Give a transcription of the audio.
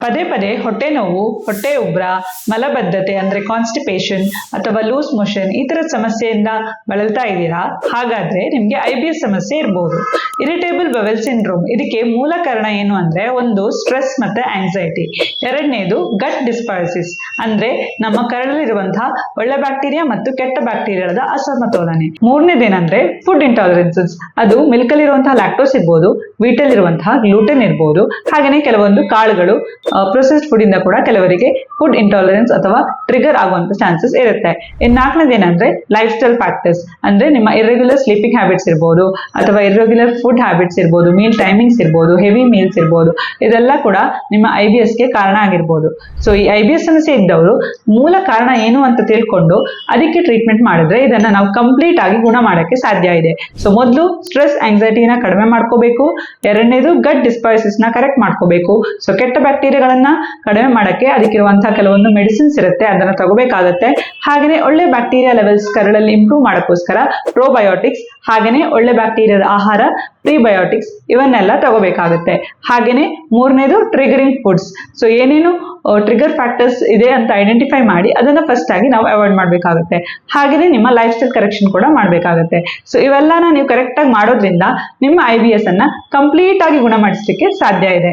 ಪದೇ ಪದೇ ಹೊಟ್ಟೆ ನೋವು, ಹೊಟ್ಟೆ ಉಬ್ರ, ಮಲಬದ್ಧತೆ ಅಂದ್ರೆ ಕಾನ್ಸ್ಟಿಪೇಷನ್ ಅಥವಾ ಲೂಸ್ ಮೋಷನ್ ಈ ತರದ ಸಮಸ್ಯೆಯಿಂದ ಬಳಲ್ತಾ ಇದ್ದೀರಾ? ಹಾಗಾದ್ರೆ ನಿಮ್ಗೆ IBS ಸಮಸ್ಯೆ ಇರಬಹುದು. ಇರಿಟೇಬಲ್ ಬವೆಲ್ ಸಿಂಡ್ರೋಮ್ ಇದಕ್ಕೆ ಮೂಲ ಕಾರಣ ಏನು ಅಂದ್ರೆ ಒಂದು ಸ್ಟ್ರೆಸ್ ಮತ್ತೆ ಆಂಗ್ಸೈಟಿ. ಎರಡನೇದು ಗಟ್ ಡಿಸ್ಬಯಾಸಿಸ್ ಅಂದ್ರೆ ನಮ್ಮ ಕರಳಲ್ಲಿರುವಂತಹ ಒಳ್ಳೆ ಬ್ಯಾಕ್ಟೀರಿಯಾ ಮತ್ತು ಕೆಟ್ಟ ಬ್ಯಾಕ್ಟೀರಿಯಾದ ಅಸಮತೋಲನೆ. ಮೂರನೇದೇನಂದ್ರೆ ಫುಡ್ ಇಂಟಾಲರೆನ್ಸಸ್. ಅದು ಮಿಲ್ಕ್ ಅಲ್ಲಿರುವಂತಹ ಲ್ಯಾಕ್ಟೋಸ್ ಇರ್ಬೋದು, ವೀಟ್ ಅಲ್ಲಿರುವಂತಹ ಗ್ಲೂಟೆನ್ ಇರ್ಬೋದು, ಹಾಗೇನೆ ಕೆಲವೊಂದು ಕಾಳುಗಳು ಪ್ರೊಸೆಸ್ಡ್ ಫುಡ್ ಇಂದ ಕೂಡ ಕೆಲವರಿಗೆ ಫುಡ್ ಇಂಟಾಲರೆನ್ಸ್ ಅಥವಾ ಟ್ರಿಗರ್ ಆಗುವಂತ ಚಾನ್ಸಸ್ ಇರುತ್ತೆ. ಇನ್ನು ನಾಲ್ಕನೇದೇನಂದ್ರೆ ಲೈಫ್ ಸ್ಟೈಲ್ ಫ್ಯಾಕ್ಟರ್ಸ್ ಅಂದ್ರೆ ನಿಮ್ಮ ಇರ್ರೆಗ್ಯುಲರ್ ಸ್ಲೀಪಿಂಗ್ ಹ್ಯಾಬಿಟ್ಸ್ ಇರ್ಬೋದು ಅಥವಾ ಇರ್ರೆಗ್ಯುಲರ್ ಫುಡ್ ಹ್ಯಾಬಿಟ್ಸ್ ಇರ್ಬೋದು, ಮೀಲ್ ಟೈಮಿಂಗ್ಸ್ ಇರ್ಬೋದು, ಹೆವಿ ಮೀಲ್ಸ್ ಇರ್ಬೋದು, ಇದೆಲ್ಲ ಕೂಡ ನಿಮ್ಮ IBSಗೆ ಕಾರಣ ಆಗಿರ್ಬೋದು. ಸೊ ಈ IBS ಸಮಸ್ಯೆ ಇದ್ದವರು ಮೂಲ ಕಾರಣ ಏನು ಅಂತ ತಿಳ್ಕೊಂಡು ಅದಕ್ಕೆ ಟ್ರೀಟ್ಮೆಂಟ್ ಮಾಡಿದ್ರೆ ಇದನ್ನ ನಾವು ಕಂಪ್ಲೀಟ್ ಆಗಿ ಗುಣ ಮಾಡಕ್ಕೆ ಸಾಧ್ಯ ಇದೆ. ಸೊ ಮೊದಲು ಸ್ಟ್ರೆಸ್ ಆಂಗ್ಸೈಟಿನ ಕಡಿಮೆ ಮಾಡ್ಕೋಬೇಕು. ಎರಡನೇದು ಗಟ್ ಡಿಸ್ಬಯಾಸಿಸ್ ನ ಕರೆಕ್ಟ್ ಮಾಡ್ಕೋಬೇಕು. ಸೊ ಕೆಟ್ಟ ಬ್ಯಾಕ್ಟೀರಿಯಾಗಳನ್ನ ಕಡಿಮೆ ಮಾಡಕ್ಕೆ ಅದಕ್ಕಿರುವಂತಹ ಕೆಲವೊಂದು ಮೆಡಿಸಿನ್ಸ್ ಇರುತ್ತೆ, ಅದನ್ನ ತಗೋಬೇಕಾಗತ್ತೆ. ಹಾಗೇನೆ ಒಳ್ಳೆ ಬ್ಯಾಕ್ಟೀರಿಯಾ ಲೆವೆಲ್ಸ್ ಕರಳಲ್ಲಿ ಇಂಪ್ರೂವ್ ಮಾಡಕ್ಕೋಸ್ಕರ ಪ್ರೋಬಯೋಟಿಕ್ಸ್, ಹಾಗೇನೆ ಒಳ್ಳೆ ಬ್ಯಾಕ್ಟೀರಿಯಾದ ಆಹಾರ ಪ್ರಿಬಯೋಟಿಕ್ಸ್ ಇವನ್ನೆಲ್ಲ ತಗೋಬೇಕಾಗುತ್ತೆ. ಹಾಗೇನೆ ಮೂರನೇದು ಟ್ರಿಗರಿಂಗ್ ಫುಡ್ಸ್. ಸೊ ಏನೇನು ಟ್ರಿಗರ್ ಫ್ಯಾಕ್ಟರ್ಸ್ ಇದೆ ಅಂತ ಐಡೆಂಟಿಫೈ ಮಾಡಿ ಅದನ್ನ ಫಸ್ಟ್ ಆಗಿ ನಾವು ಅವಾಯ್ಡ್ ಮಾಡಬೇಕಾಗುತ್ತೆ. ಹಾಗೇನೆ ನಿಮ್ಮ ಲೈಫ್ ಸ್ಟೈಲ್ ಕರೆಕ್ಷನ್ ಕೂಡ ಮಾಡಬೇಕಾಗುತ್ತೆ. ಸೊ ಇವೆಲ್ಲನ ನೀವು ಕರೆಕ್ಟ್ ಆಗಿ ಮಾಡೋದ್ರಿಂದ ನಿಮ್ಮ IBS ಅನ್ನ ಕಂಪ್ಲೀಟ್ ಆಗಿ ಗುಣಪಡಿಸಲಿಕ್ಕೆ ಸಾಧ್ಯ ಇದೆ.